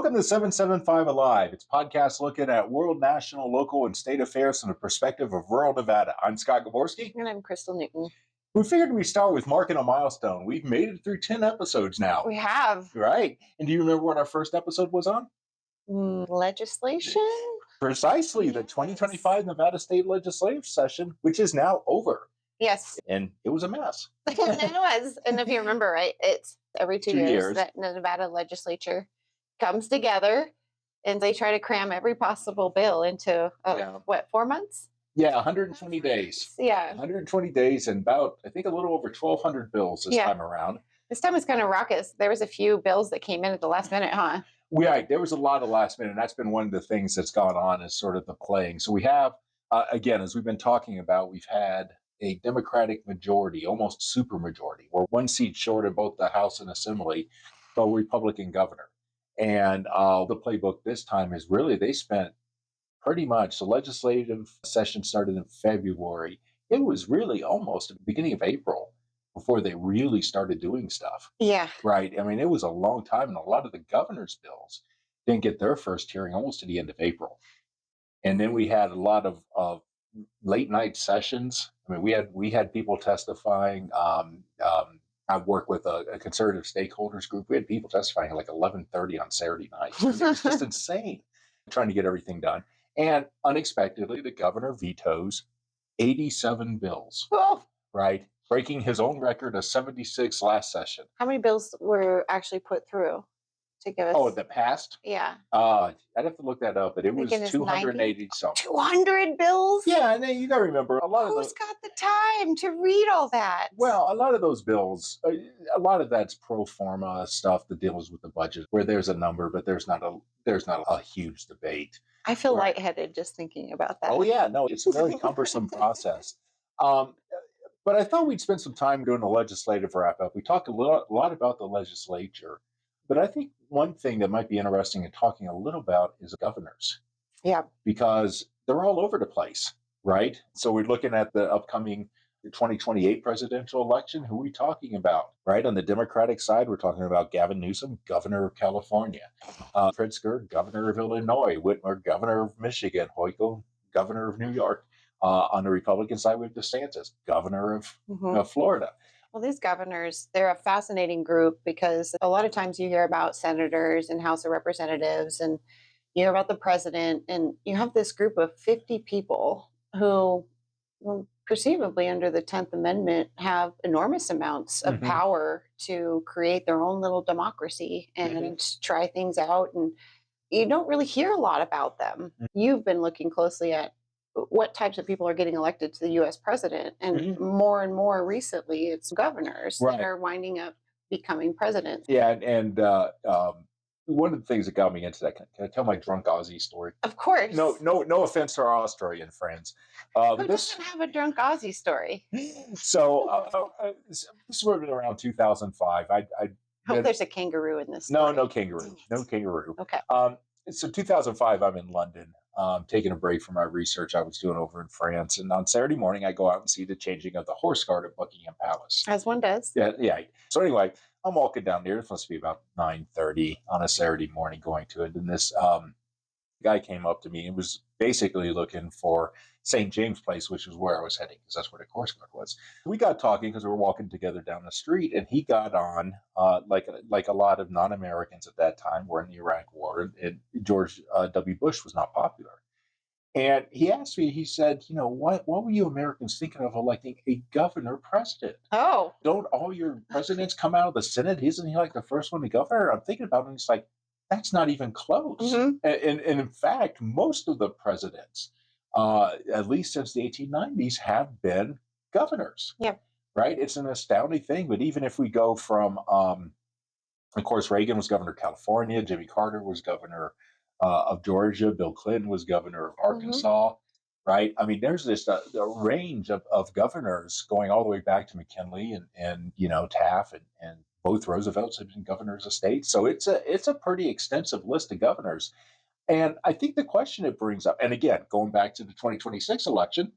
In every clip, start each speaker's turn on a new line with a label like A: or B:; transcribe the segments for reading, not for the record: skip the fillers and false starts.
A: Welcome to 775 Alive. It's a podcast looking at world, national, local, and state affairs from the perspective of rural Nevada. I'm Scott Gaborski.
B: And I'm Crystal Newton.
A: We figured we'd start with marking a milestone. We've made it through 10 episodes now.
B: We have.
A: Right. And do you remember what our first episode was on?
B: Legislation?
A: Precisely,
B: Yes.
A: the 2025 Nevada State Legislative session, which is now over.
B: Yes.
A: And it was a mess.
B: It was. And if you remember, right, it's every 2 years that the Nevada Legislature comes together and they try to cram every possible bill into, 4 months?
A: Yeah, 120 days.
B: Yeah.
A: 120 days and about, I think, a little over 1,200 bills this time around.
B: This time it's kind of raucous. There was a few bills that came in at the last minute, huh?
A: Yeah, there was a lot of last minute. And that's been one of the things that's gone on is sort of the playing. So we have, again, as we've been talking about, we've had a Democratic majority, almost super majority. We're one seat short in both the House and Assembly, but Republican governor. And the playbook this time is really they spent pretty much, the legislative session started in February. It was really almost at the beginning of April before they really started doing stuff.
B: Yeah.
A: Right. I mean, it was a long time, and a lot of the governor's bills didn't get their first hearing almost to the end of April. And then we had a lot of late night sessions. I mean, we had people testifying. I work with a conservative stakeholders group. We had people testifying at like 11:30 on Saturday night. It was just insane trying to get everything done. And unexpectedly, the governor vetoes 87 bills, right? Breaking his own record of 76 last session.
B: How many bills were actually put through to give us?
A: Oh, the past?
B: Yeah.
A: I'd have to look that up, but it was 280 something.
B: 200 bills?
A: Yeah, and then you got to remember, a lot of
B: Who's got the time to read all that?
A: Well, a lot of those bills, a lot of that's pro forma stuff that deals with the budget, where there's a number, but there's not a huge debate.
B: I feel lightheaded just thinking about that.
A: Oh yeah, no, it's a very cumbersome process. But I thought we'd spend some time doing a legislative wrap up. We talked a lot about the legislature, but I think one thing that might be interesting in talking a little about is governors.
B: Yeah.
A: Because they're all over the place, right? So we're looking at the upcoming 2028 presidential election. Who are we talking about, right? On the Democratic side, we're talking about Gavin Newsom, governor of California, Pritzker, governor of Illinois, Whitmer, governor of Michigan, Hochul, governor of New York. On the Republican side, we have DeSantis, governor of Florida.
B: Well, these governors, they're a fascinating group because a lot of times you hear about senators and House of Representatives and you hear about the president, and you have this group of 50 people who perceivably under the 10th Amendment have enormous amounts of power to create their own little democracy and try things out. And you don't really hear a lot about them. You've been looking closely at what types of people are getting elected to the U.S. president. And more and more recently, it's governors that are winding up becoming president.
A: Yeah, and one of the things that got me into that, can I tell my drunk Aussie story?
B: Of course.
A: No offense to our Australian friends.
B: Who doesn't have a drunk Aussie story?
A: So this was around 2005. I
B: hope there's a kangaroo in this story.
A: No kangaroo. No kangaroo.
B: Okay.
A: So 2005, I'm in London, taking a break from my research I was doing over in France. And on Saturday morning, I go out and see the changing of the horse guard at Buckingham Palace.
B: As one does.
A: Yeah. So anyway, I'm walking down there. It's supposed to be about 9:30 on a Saturday morning going to it. And this guy came up to me and was basically looking for St. James Place, which was where I was heading, because that's where the horse guard was. We got talking because we were walking together down the street, and he got on, like a lot of non-Americans at that time were in the Iraq War, and George W. Bush was not popular. And he asked me, he said, what were you Americans thinking of electing a governor president?
B: Oh.
A: Don't all your presidents come out of the Senate? Isn't he like the first one to governor? I'm thinking about it, and it's like, that's not even close. And in fact, most of the presidents, at least since the 1890s, have been governors.
B: Yeah.
A: Right? It's an astounding thing. But even if we go from, of course, Reagan was governor of California, Jimmy Carter was governor of Georgia, Bill Clinton was governor of Arkansas, right? I mean, there's this a range of governors going all the way back to McKinley and Taft and both Roosevelts have been governors of states. So it's a pretty extensive list of governors. And I think the question it brings up, and again, going back to the 2026 election,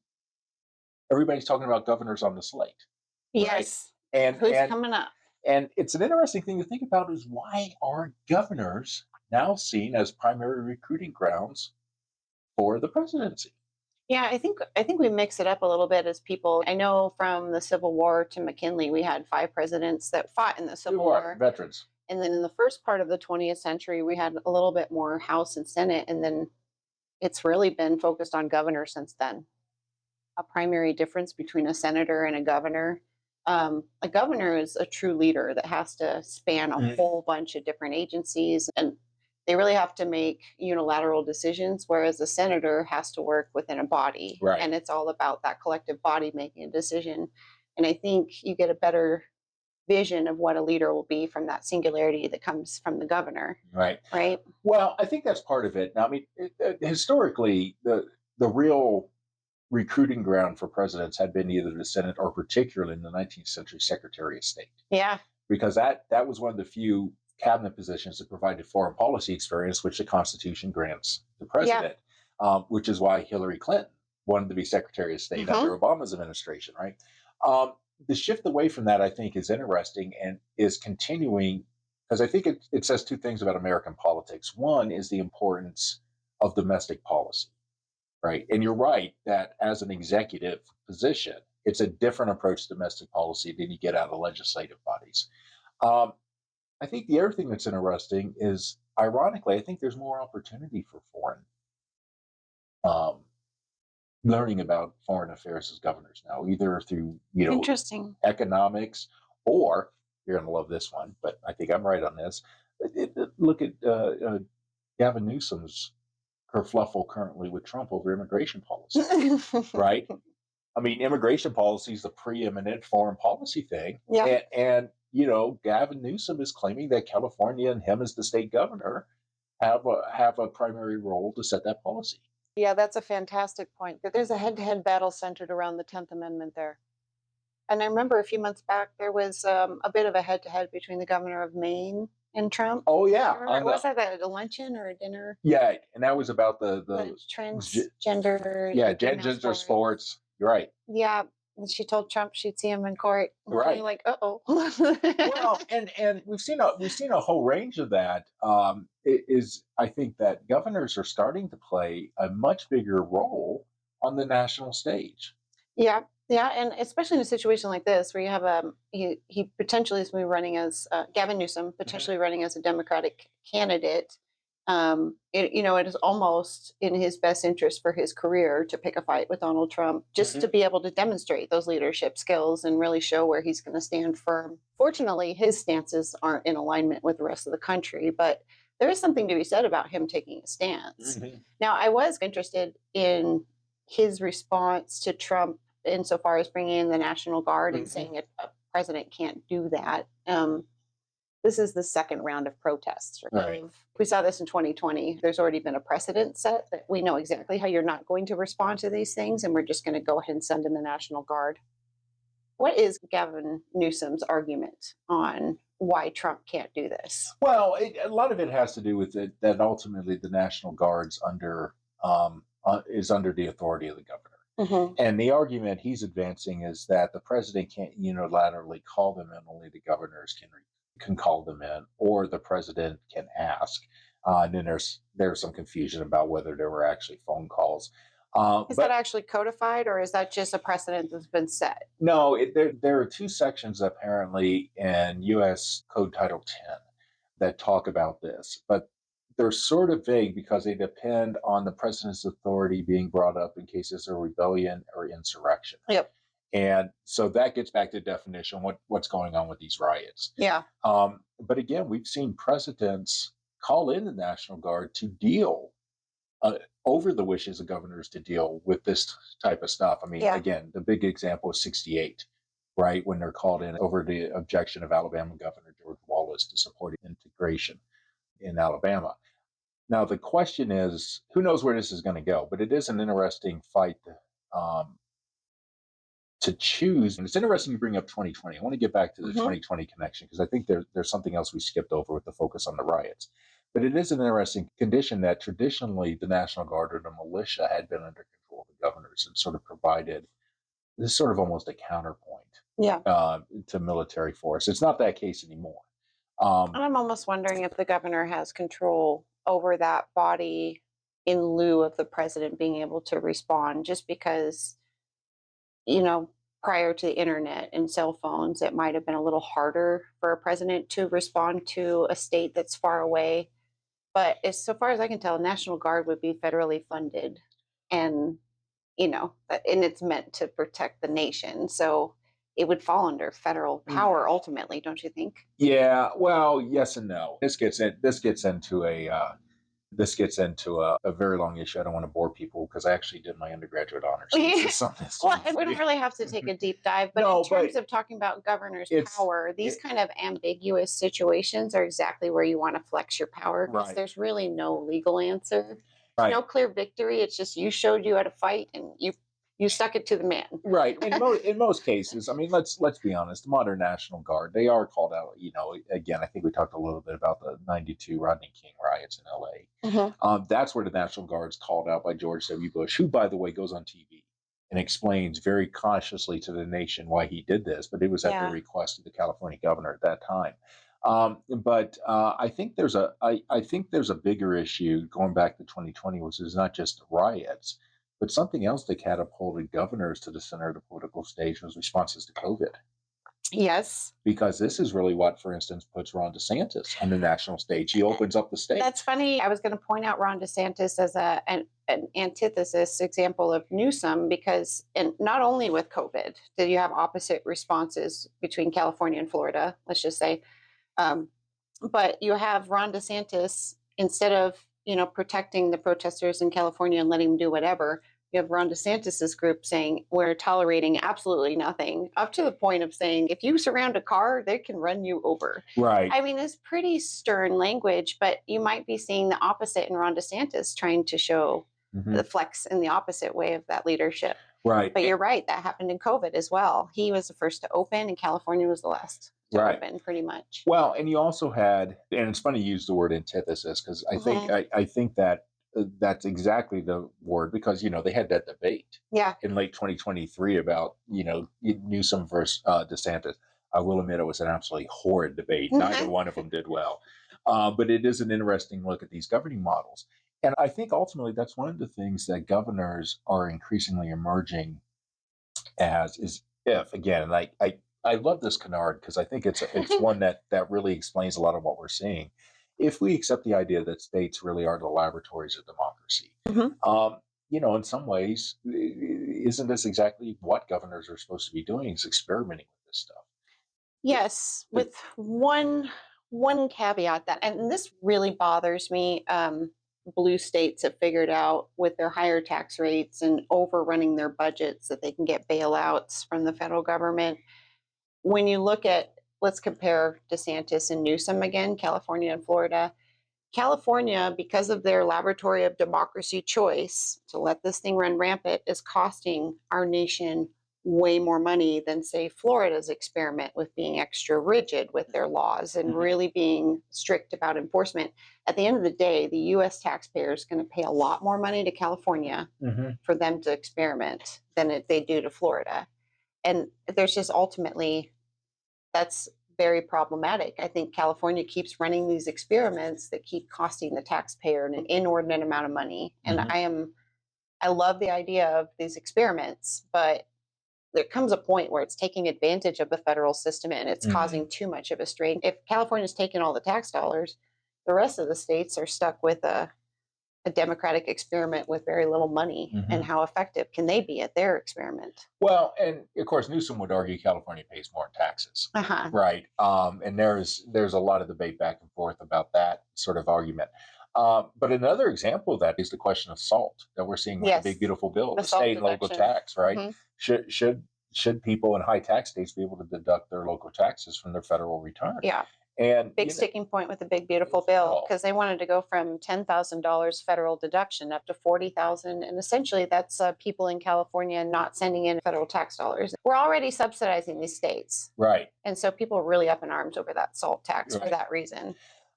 A: everybody's talking about governors on the slate.
B: Yes.
A: Right? And
B: who's coming up?
A: And it's an interesting thing to think about is why are governors now seen as primary recruiting grounds for the presidency.
B: Yeah, I think we mix it up a little bit as people. I know from the Civil War to McKinley, we had 5 presidents that fought in the Civil
A: Who are
B: War.
A: veterans?
B: And then in the first part of the 20th century, we had a little bit more House and Senate. And then it's really been focused on governor since then. A primary difference between a senator and a governor. A governor is a true leader that has to span a
A: Mhm.
B: whole bunch of different agencies, and they really have to make unilateral decisions, whereas a senator has to work within a body.
A: Right.
B: And it's all about that collective body making a decision. And I think you get a better vision of what a leader will be from that singularity that comes from the governor,
A: Right.
B: right?
A: Well, I think that's part of it. Now, I mean, historically, the real recruiting ground for presidents had been either the Senate or, particularly in the 19th century, Secretary of State,
B: Yeah.
A: because that was one of the few cabinet positions that provided foreign policy experience, which the Constitution grants the president, which is why Hillary Clinton wanted to be Secretary of State under Obama's administration, right? The shift away from that, I think, is interesting and is continuing because I think it says two things about American politics. One is the importance of domestic policy, right? And you're right that as an executive position, it's a different approach to domestic policy than you get out of legislative bodies. Um, I think the other thing that's interesting is, ironically, I think there's more opportunity for foreign um, learning about foreign affairs as governors now, either through
B: Interesting.
A: economics, or you're going to love this one, but I think I'm right on this. Look at Gavin Newsom's kerfluffle currently with Trump over immigration policy, right? I mean, immigration policy is the preeminent foreign policy thing,
B: Yeah.
A: and Gavin Newsom is claiming that California and him as the state governor have a primary role to set that policy.
C: Yeah, that's a fantastic point. That there's a head-to-head battle centered around the 10th Amendment there.
B: And I remember a few months back, there was a bit of a head to head between the governor of Maine and Trump.
A: Oh yeah,
B: Was that at a luncheon or a dinner?
A: yeah, and that was about the
B: Transgender.
A: gender sports. You're right.
B: Yeah. And she told Trump she'd see him in court. And
A: Right.
B: you're like, uh-oh.
A: Well, and we've seen a whole range of that. I think that governors are starting to play a much bigger role on the national stage.
B: Yeah, yeah, and especially in a situation like this where you have he potentially is going to be running as Gavin Newsom potentially running as a Democratic candidate. It is almost in his best interest for his career to pick a fight with Donald Trump, just to be able to demonstrate those leadership skills and really show where he's going to stand firm. Fortunately, his stances aren't in alignment with the rest of the country, but there is something to be said about him taking a stance. Now, I was interested in his response to Trump insofar as bringing in the National Guard and saying a president can't do that. This is the second round of protests.
A: Right.
B: We saw this in 2020. There's already been a precedent set that we know exactly how you're not going to respond to these things, and we're just going to go ahead and send in the National Guard. What is Gavin Newsom's argument on why Trump can't do this?
A: Well, a lot of it has to do with it that ultimately the National Guard's is under the authority of the governor. And the argument he's advancing is that the president can't unilaterally call them in; only the governors can call them in, or the president can ask. And then there's some confusion about whether there were actually phone calls.
B: Is that actually codified, or is that just a precedent that's been set?
A: No, there are two sections apparently in U.S. Code Title 10 that talk about this, but they're sort of vague because they depend on the president's authority being brought up in cases of rebellion or insurrection.
B: Yep.
A: And so that gets back to definition, what's going on with these riots.
B: Yeah.
A: But again, we've seen presidents call in the National Guard to deal over the wishes of governors to deal with this type of stuff. I mean, again, the big example is 68, right? When they're called in over the objection of Alabama Governor George Wallace to support integration in Alabama. Now, the question is, who knows where this is going to go? But it is an interesting fight to choose. And it's interesting you bring up 2020. I want to get back to the 2020 connection because I think there's something else we skipped over with the focus on the riots. But it is an interesting condition that traditionally the National Guard or the militia had been under control of the governors and sort of provided this sort of almost a counterpoint to military force. It's not that case anymore.
B: And I'm almost wondering if the governor has control over that body in lieu of the president being able to respond, just because, you know, prior to the internet and cell phones, it might have been a little harder for a president to respond to a state that's far away. But as so far as I can tell, National Guard would be federally funded, and and it's meant to protect the nation. So it would fall under federal power ultimately, don't you think?
A: Yeah, well, yes and no. This gets into a very long issue. I don't want to bore people because I actually did my undergraduate honors thesis on this.
B: Well, and we don't really have to take a deep dive, but
A: No,
B: in terms
A: but
B: of talking about governor's
A: it's
B: power, these
A: it,
B: kind of ambiguous situations are exactly where you want to flex your power, because
A: right,
B: there's really no legal answer. There's no
A: right.
B: clear victory. It's just you showed you how to fight, and you stuck it to the man.
A: Right. In most cases, I mean, let's be honest. The modern National Guard, they are called out. Again, I think we talked a little bit about the '92 Rodney King riots in L.A.
B: Mhm.
A: That's where the National Guard's called out by George W. Bush, who, by the way, goes on TV and explains very cautiously to the nation why he did this, but it was at the
B: Yeah.
A: request of the California governor at that time. But I think I think there's a bigger issue going back to 2020, which is not just the riots. But something else that catapulted governors to the center of the political stage was responses to COVID.
B: Yes.
A: Because this is really what, for instance, puts Ron DeSantis on the national stage. He opens up the state.
B: That's funny. I was going to point out Ron DeSantis as an antithesis example of Newsom, because and not only with COVID did you have opposite responses between California and Florida, let's just say, um, but you have Ron DeSantis, instead of protecting the protesters in California and letting them do whatever. You have Ron DeSantis's group saying we're tolerating absolutely nothing, up to the point of saying if you surround a car, they can run you over.
A: Right.
B: I mean, it's pretty stern language, but you might be seeing the opposite in Ron DeSantis trying to show the flex in the opposite way of that leadership.
A: Right.
B: But you're right, that happened in COVID as well. He was the first to open, and California was the last to
A: Right.
B: open, pretty much.
A: Well, and you also had, and it's funny you use the word antithesis because I think that that's exactly the word, because they had that debate
B: Yeah.
A: in late 2023 about Newsom versus DeSantis. I will admit it was an absolutely horrid debate. Neither one of them did well, but it is an interesting look at these governing models, and I think ultimately that's one of the things that governors are increasingly emerging as is if again, and I love this canard because I think it's one that really explains a lot of what we're seeing. If we accept the idea that states really are the laboratories of democracy, in some ways, isn't this exactly what governors are supposed to be doing? Is experimenting with this stuff?
B: Yes, with one caveat, that, and this really bothers me. Blue states have figured out with their higher tax rates and overrunning their budgets that they can get bailouts from the federal government. When you look at, let's compare DeSantis and Newsom again, California and Florida. California, because of their laboratory of democracy choice to let this thing run rampant, is costing our nation way more money than, say, Florida's experiment with being extra rigid with their laws and really being strict about enforcement. At the end of the day, the U.S. taxpayer is going to pay a lot more money to California for them to experiment than they do to Florida. And there's just ultimately, that's very problematic. I think California keeps running these experiments that keep costing the taxpayer an inordinate amount of money. And I love the idea of these experiments, but there comes a point where it's taking advantage of the federal system and it's causing too much of a strain. If California's taking all the tax dollars, the rest of the states are stuck with a democratic experiment with very little money. And how effective can they be at their experiment?
A: Well, and of course, Newsom would argue California pays more in taxes, right? And there's a lot of debate back and forth about that sort of argument. But another example of that is the question of SALT that we're seeing with the big beautiful bill, the
B: SALT
A: state and local
B: deduction.
A: tax, right? Should people in high tax states be able to deduct their local taxes from their federal return?
B: Yeah.
A: And
B: Big sticking point with the big beautiful bill, because they wanted to go from $10,000 federal deduction up to $40,000, and essentially that's people in California not sending in federal tax dollars. We're already subsidizing these states,
A: right?
B: And so people are really up in arms over that SALT tax for that reason.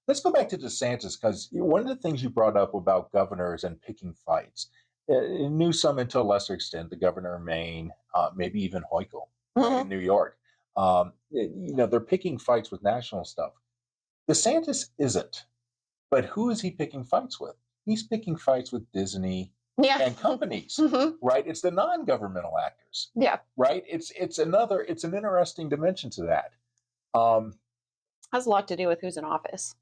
A: Let's go back to DeSantis, because one of the things you brought up about governors and picking fights, Newsom, to a lesser extent, the governor of Maine, maybe even Hochul in New York. They're picking fights with national stuff. DeSantis isn't. But who is he picking fights with? He's picking fights with Disney
B: Yeah.
A: and companies,
B: Mhm.
A: right? It's the non-governmental actors,
B: Yeah.
A: right? It's an interesting dimension to that. Um,
B: Has a lot to do with who's in office,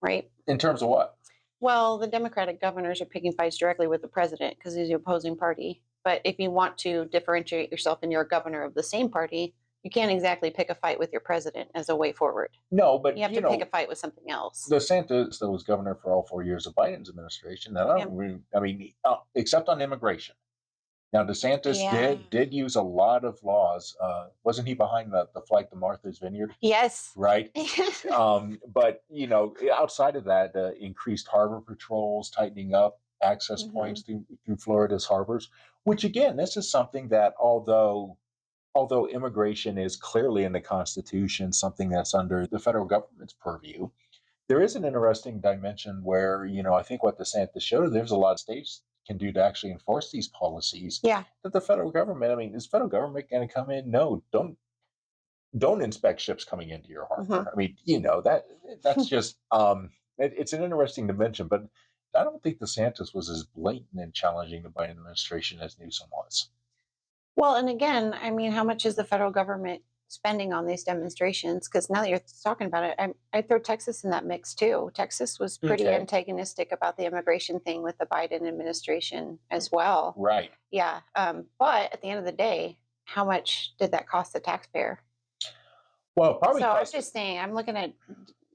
B: right?
A: in terms of what?
B: Well, the Democratic governors are picking fights directly with the president because he's the opposing party. But if you want to differentiate yourself and you're a governor of the same party, you can't exactly pick a fight with your president as a way forward.
A: No, but
B: You have to pick a fight with something else.
A: DeSantis that was governor for all 4 years of Biden's administration. And I mean, except on immigration. Now DeSantis
B: Yeah.
A: did use a lot of laws. Wasn't he behind the flight to Martha's Vineyard?
B: Yes.
A: Right. But outside of that, increased harbor patrols, tightening up access points through Florida's harbors. Which again, this is something that although immigration is clearly in the Constitution, something that's under the federal government's purview, there is an interesting dimension where, I think what DeSantis showed, there's a lot of states can do to actually enforce these policies.
B: Yeah.
A: That the federal government, is the federal government going to come in? No, don't inspect ships coming into your harbor. That's just it's an interesting dimension, but I don't think DeSantis was as blatant and challenging the Biden administration as Newsom was.
B: Well, and again, how much is the federal government spending on these demonstrations? Because now that you're talking about it, I throw Texas in that mix too. Texas was pretty
A: Okay.
B: antagonistic about the immigration thing with the Biden administration as well.
A: Right.
B: Yeah. But at the end of the day, how much did that cost the taxpayer?
A: Well, probably.
B: So I was just saying, I'm looking at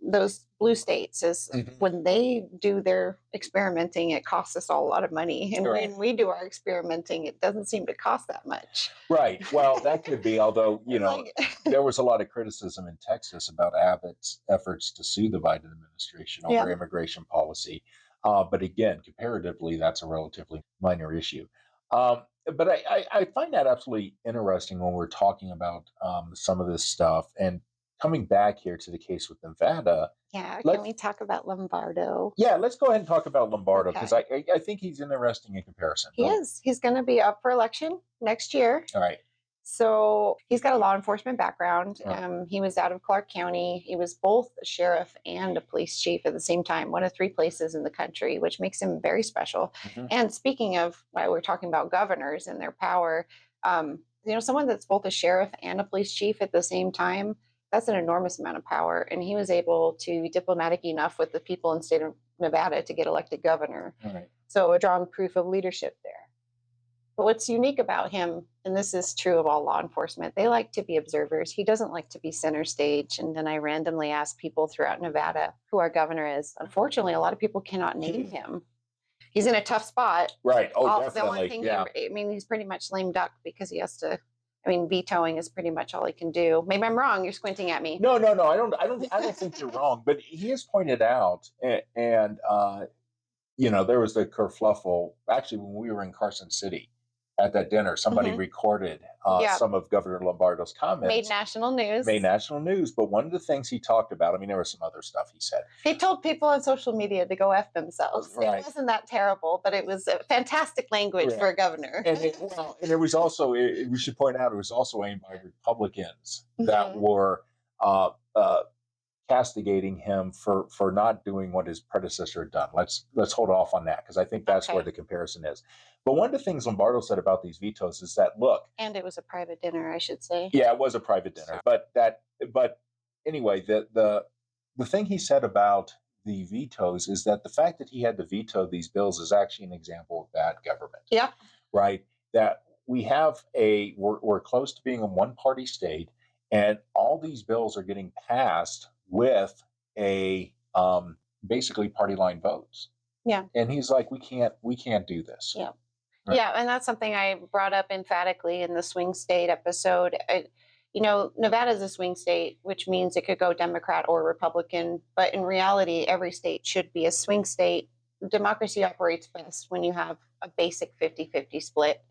B: those blue states as when they do their experimenting, it costs us all a lot of money. And
A: Right.
B: when we do our experimenting, it doesn't seem to cost that much.
A: Right. Well, that could be, although,
B: Like-
A: there was a lot of criticism in Texas about Abbott's efforts to sue the Biden administration over
B: Yeah.
A: immigration policy. But again, comparatively, that's a relatively minor issue. But I find that absolutely interesting when we're talking about some of this stuff. And coming back here to the case with Nevada,
B: Yeah,
A: Let's-
B: can we talk about Lombardo?
A: yeah, let's go ahead and talk about Lombardo because
B: Okay.
A: I think he's interesting in comparison.
B: He is. He's going to be up for election next year.
A: All right.
B: So he's got a law enforcement background.
A: Yeah.
B: He was out of Clark County. He was both a sheriff and a police chief at the same time, one of 3 places in the country, which makes him very special.
A: Mhm.
B: And speaking of, while we're talking about governors and their power, someone that's both a sheriff and a police chief at the same time, that's an enormous amount of power. And he was able to be diplomatic enough with the people in the state of Nevada to get elected governor.
A: All right.
B: So a strong proof of leadership there. But what's unique about him, and this is true of all law enforcement, they like to be observers. He doesn't like to be center stage. And then I randomly ask people throughout Nevada who our governor is. Unfortunately, a lot of people cannot name him. He's in a tough spot.
A: Right. Oh,
B: The
A: definitely.
B: one thing,
A: Yeah.
B: he's pretty much lame duck because he has to. Vetoing is pretty much all he can do. Maybe I'm wrong. You're squinting at me.
A: No. I don't think you're wrong. But he has pointed out, and there was the kerfluffle. Actually, when we were in Carson City at that dinner, somebody recorded
B: Yeah.
A: some of Governor Lombardo's comments.
B: Made national news.
A: Made national news. But one of the things he talked about, there was some other stuff he said.
B: He told people on social media to go F themselves.
A: Right.
B: It wasn't that terrible, but it was a fantastic language
A: Right.
B: for a governor.
A: And it was also, we should point out, it was also aimed by Republicans that were castigating him for not doing what his predecessor had done. Let's hold off on that because I think that's where the comparison is. But one of the things Lombardo said about these vetoes is that, look,
B: And it was a private dinner, I should say.
A: yeah, it was a private dinner, but anyway, the thing he said about the vetoes is that the fact that he had to veto these bills is actually an example of bad government.
B: Yeah.
A: Right. That we have we're close to being a one-party state, and all these bills are getting passed with a basically party line votes.
B: Yeah.
A: And he's like, we can't do this.
B: Yeah.
A: Right.
B: Yeah, and that's something I brought up emphatically in the swing state episode. Nevada is a swing state, which means it could go Democrat or Republican. But in reality, every state should be a swing state. Democracy operates best when you have a basic 50-50 split.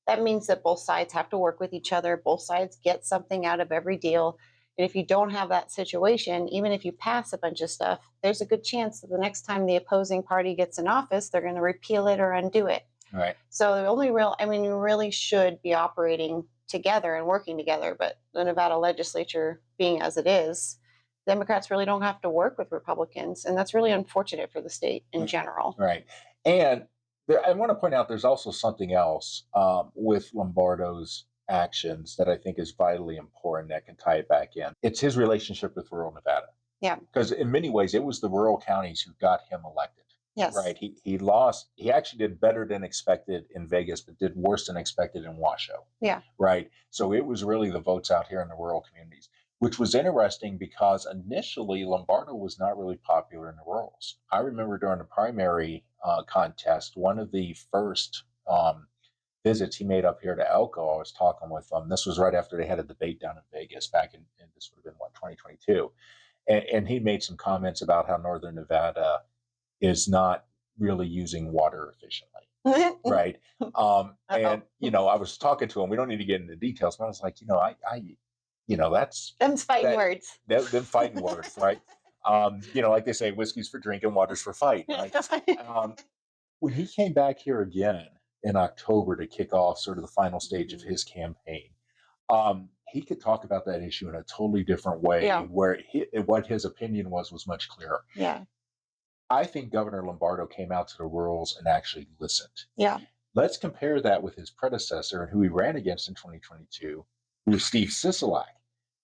B: That means that both sides have to work with each other. Both sides get something out of every deal. And if you don't have that situation, even if you pass a bunch of stuff, there's a good chance that the next time the opposing party gets in office, they're going to repeal it or undo it.
A: Right.
B: So the only you really should be operating together and working together. But the Nevada legislature, being as it is, Democrats really don't have to work with Republicans, and that's really unfortunate for the state in general.
A: Right. And I want to point out there's also something else with Lombardo's actions that I think is vitally important that can tie it back in. It's his relationship with rural Nevada.
B: Yeah.
A: Because in many ways, it was the rural counties who got him elected.
B: Yes.
A: Right. He lost. He actually did better than expected in Vegas, but did worse than expected in Washoe.
B: Yeah.
A: Right. So it was really the votes out here in the rural communities, which was interesting because initially Lombardo was not really popular in the rurals. I remember during the primary contest, one of the first visits he made up here to Elko, I was talking with him. This was right after they had a debate down in Vegas back in this would have been 2022. And he made some comments about how Northern Nevada is not really using water efficiently. Right. And, I was talking to him. We don't need to get into details, but I was like, that's
B: Them's fighting words.
A: Them fighting words, right? Like they say, whiskey's for drinking, water's for fighting, right? When he came back here again in October to kick off sort of the final stage of his campaign, he could talk about that issue in a totally different way, where what his opinion was much clearer.
B: Yeah.
A: I think Governor Lombardo came out to the rurals and actually listened.
B: Yeah.
A: Let's compare that with his predecessor and who he ran against in 2022, who was Steve Sisolak,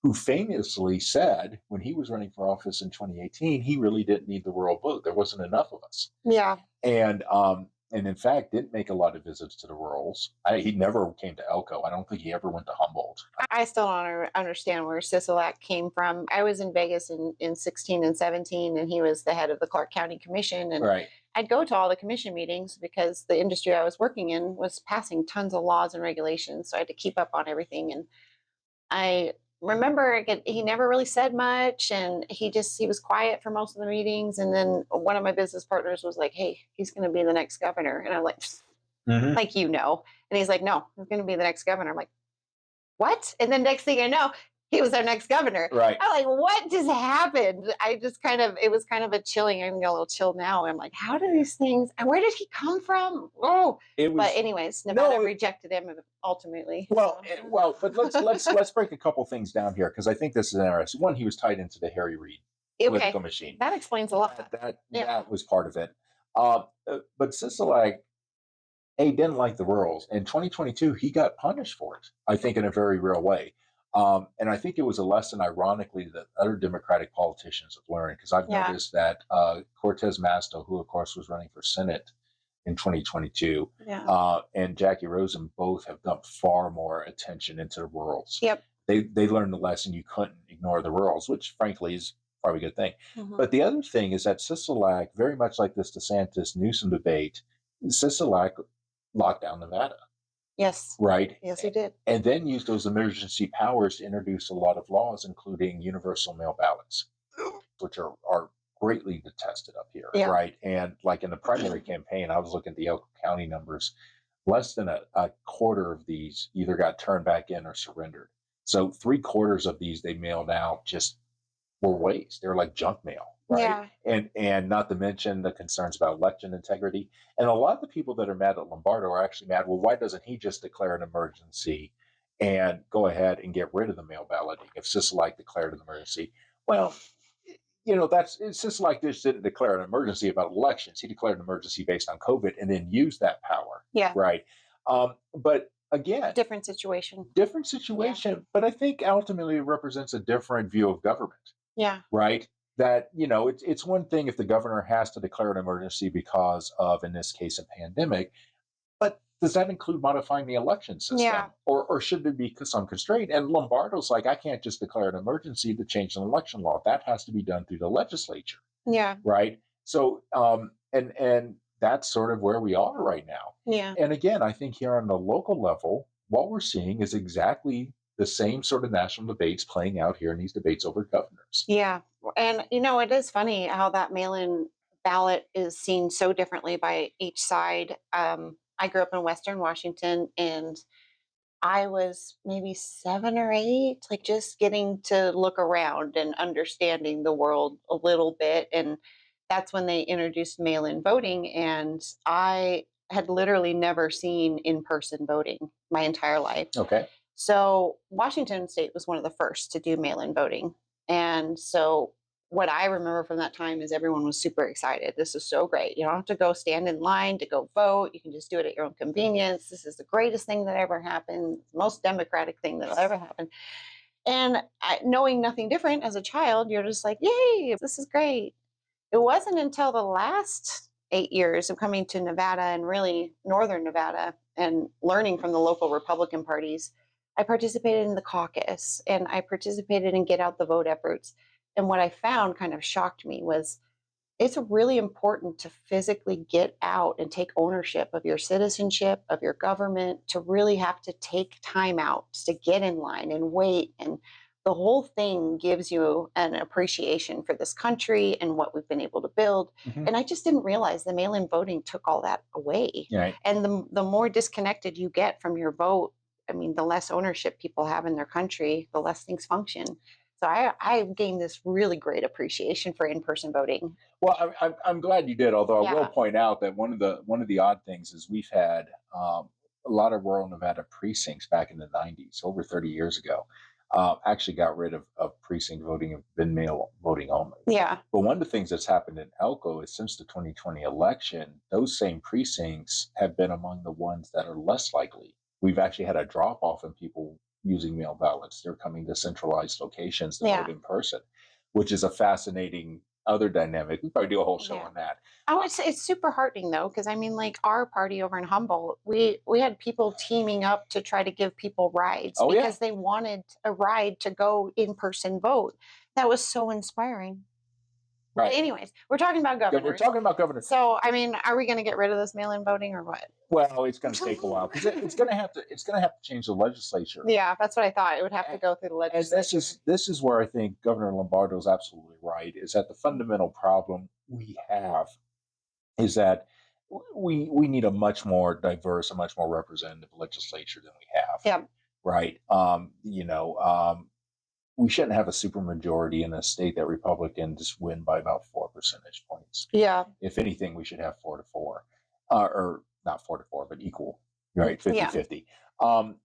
A: who famously said when he was running for office in 2018, he really didn't need the rural vote. There wasn't enough of us.
B: Yeah.
A: And in fact, didn't make a lot of visits to the rurals. He never came to Elko. I don't think he ever went to Humboldt.
B: I still don't understand where Sisolak came from. I was in Vegas in 16 and 17, and he was the head of the Clark County Commission. And
A: Right.
B: I'd go to all the commission meetings because the industry I was working in was passing tons of laws and regulations. So I had to keep up on everything. And I remember he never really said much, and he was quiet for most of the meetings. And then one of my business partners was like, "Hey, he's going to be the next governor." And I'm like, like, and he's like, "No, he's going to be the next governor." I'm like, "What?" And then next thing I know, he was our next governor.
A: Right.
B: I'm like, what just happened? It was kind of a chilling. I'm getting a little chill now. I'm like, how do these things, where did he come from? Oh, but anyways, Nevada rejected him ultimately.
A: Well, but let's break a couple things down here, because I think this is interesting. One, he was tied into the Harry Reid political machine.
B: That explains a lot.
A: That was part of it. But Sisolak, didn't like the rurals. In 2022, he got punished for it, I think, in a very real way. And I think it was a lesson, ironically, that other Democratic politicians have learned, because I've noticed that Cortez Masto, who, of course, was running for Senate in 2022, and Jackie Rosen both have dumped far more attention into the rurals.
B: Yep.
A: They learned the lesson you couldn't ignore the rurals, which, frankly, is probably a good thing.
B: Mm-hmm.
A: But the other thing is that Sisolak, very much like this DeSantis-Newsom debate, Sisolak locked down Nevada.
B: Yes.
A: Right.
B: Yes, he did.
A: And then used those emergency powers to introduce a lot of laws, including universal mail ballots, which are greatly detested up here.
B: Yeah.
A: Right. And like in the primary campaign, I was looking at the Elko County numbers. Less than a quarter of these either got turned back in or surrendered. So 3/4 of these they mailed out just were waste. They were like junk mail. Right.
B: Yeah.
A: And not to mention the concerns about election integrity. And a lot of the people that are mad at Lombardo are actually mad, well, why doesn't he just declare an emergency and go ahead and get rid of the mail balloting if Sisolak declared an emergency? Well, Sisolak just didn't declare an emergency about elections. He declared an emergency based on COVID and then used that power.
B: Yeah.
A: Right. But again,
B: different situation.
A: But I think ultimately it represents a different view of government.
B: Yeah.
A: Right. That, it's one thing if the governor has to declare an emergency because of, in this case, a pandemic, but does that include modifying the election system?
B: Yeah.
A: Or should there be some constraint? And Lombardo's like, I can't just declare an emergency to change an election law. That has to be done through the legislature.
B: Yeah.
A: Right. So, and that's sort of where we are right now.
B: Yeah.
A: And again, I think here on the local level, what we're seeing is exactly the same sort of national debates playing out here in these debates over governors.
B: Yeah. And, it is funny how that mail-in ballot is seen so differently by each side. I grew up in Western Washington, and I was maybe 7 or 8, like just getting to look around and understanding the world a little bit. And that's when they introduced mail-in voting. And I had literally never seen in-person voting my entire life.
A: Okay.
B: So Washington State was one of the first to do mail-in voting. And so what I remember from that time is everyone was super excited. This is so great. You don't have to go stand in line to go vote. You can just do it at your own convenience. This is the greatest thing that ever happened, most democratic thing that'll ever happen. And knowing nothing different as a child, you're just like, yay, this is great. It wasn't until the last 8 years of coming to Nevada and really northern Nevada and learning from the local Republican parties, I participated in the caucus and I participated in get out the vote efforts. And what I found kind of shocked me was it's really important to physically get out and take ownership of your citizenship, of your government, to really have to take time out to get in line and wait. And the whole thing gives you an appreciation for this country and what we've been able to build.
A: Mhm.
B: And I just didn't realize the mail-in voting took all that away.
A: Right.
B: And the more disconnected you get from your vote, I mean, the less ownership people have in their country, the less things function. So I gained this really great appreciation for in-person voting.
A: Well, I'm glad you did. Although I will
B: Yeah.
A: point out that one of the odd things is we've had a lot of rural Nevada precincts back in the '90s, over 30 years ago, actually got rid of precinct voting and been mail voting only.
B: Yeah.
A: But one of the things that's happened in Elko is since the 2020 election, those same precincts have been among the ones that are less likely. We've actually had a drop off in people using mail ballots. They're coming to centralized locations to
B: Yeah.
A: vote in person, which is a fascinating other dynamic. We probably do a whole show
B: Yeah.
A: on that.
B: Oh, it's super heartening though, because I mean, like our party over in Humboldt, we had people teaming up to try to give people rides
A: Oh, yeah.
B: because they wanted a ride to go in person vote. That was so inspiring. But
A: Right.
B: anyways, we're talking about
A: Yeah, we're
B: governors.
A: talking about governors.
B: So I mean, are we going to get rid of this mail-in voting or what?
A: Well, it's going to take a while because it's going to have to change the legislature.
B: Yeah, that's what I thought. It would have to go through the
A: And
B: legislature.
A: this is where I think Governor Lombardo is absolutely right. Is that the fundamental problem we have is that we need a much more diverse, a much more representative legislature than we have.
B: Yeah.
A: Right. We shouldn't have a supermajority in a state that Republicans win by about 4 percentage points.
B: Yeah.
A: If anything, we should have 4-4, or not 4-4, but equal, right? 50-50.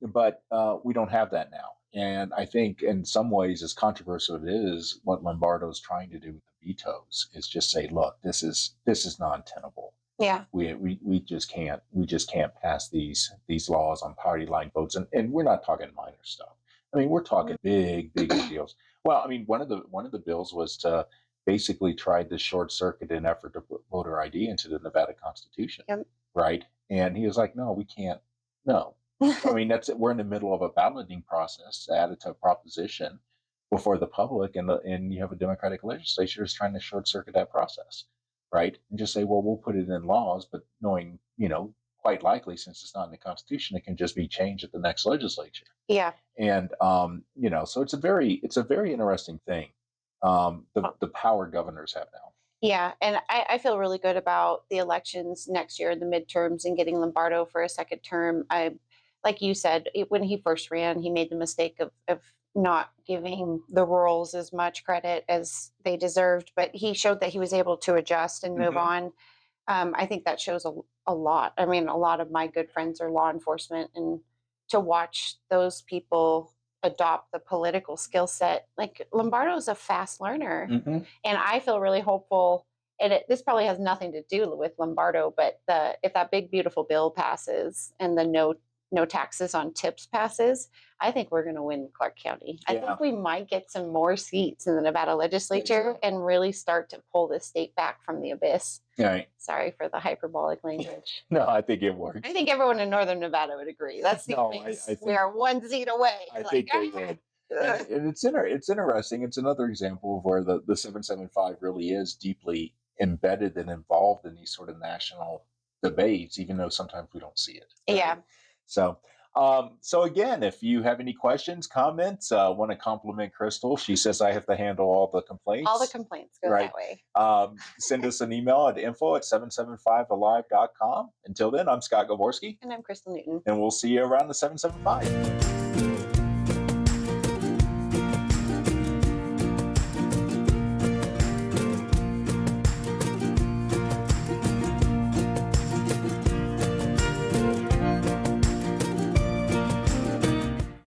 A: But we don't have that now. And I think in some ways, as controversial it is, what Lombardo's trying to do with the vetoes is just say, look, this is non-tenable.
B: Yeah.
A: We just can't pass these laws on party line votes. And we're not talking minor stuff. I mean, we're talking big deals. Well, I mean, one of the bills was to basically try to short circuit an effort to put voter ID into the Nevada Constitution,
B: Yep.
A: right? And he was like, "No, we can't. No, I mean we're in the middle of a balloting process to add it to a proposition before the public, and you have a Democratic legislature is trying to short circuit that process, right? And just say, well, we'll put it in laws, but knowing, quite likely since it's not in the Constitution, it can just be changed at the next legislature."
B: Yeah.
A: And so it's a very interesting thing. The power governors have now.
B: Yeah, and I feel really good about the elections next year, the midterms, and getting Lombardo for a second term. Like you said, when he first ran, he made the mistake of not giving the rurals as much credit as they deserved, but he showed that he was able to adjust and move on. I think that shows a lot. I mean, a lot of my good friends are law enforcement, and to watch those people adopt the political skill set, like Lombardo's a fast learner.
A: Mhm.
B: And I feel really hopeful. And this probably has nothing to do with Lombardo, but if that big beautiful bill passes and the no taxes on tips passes, I think we're going to win Clark County. I
A: Yeah.
B: think we might get some more seats in the Nevada legislature and really start to pull this state back from the abyss.
A: Right.
B: Sorry for the hyperbolic language.
A: No, I think it works.
B: I think everyone in northern Nevada would agree. That's the
A: No, I
B: abyss.
A: think-
B: We are one seat away.
A: I
B: Like,
A: think they would. And it's interesting. It's another example of where the 775 really is deeply embedded and involved in these sort of national debates, even though sometimes we don't see it. Right?
B: Yeah.
A: So again, if you have any questions, comments, want to compliment Crystal, she says I have to handle all the complaints.
B: All the complaints go
A: Right.
B: that way.
A: Send us an email at info@775alive.com. Until then, I'm Scott Gavorski,
B: And I'm Crystal Newton.
A: and we'll see you around the 775.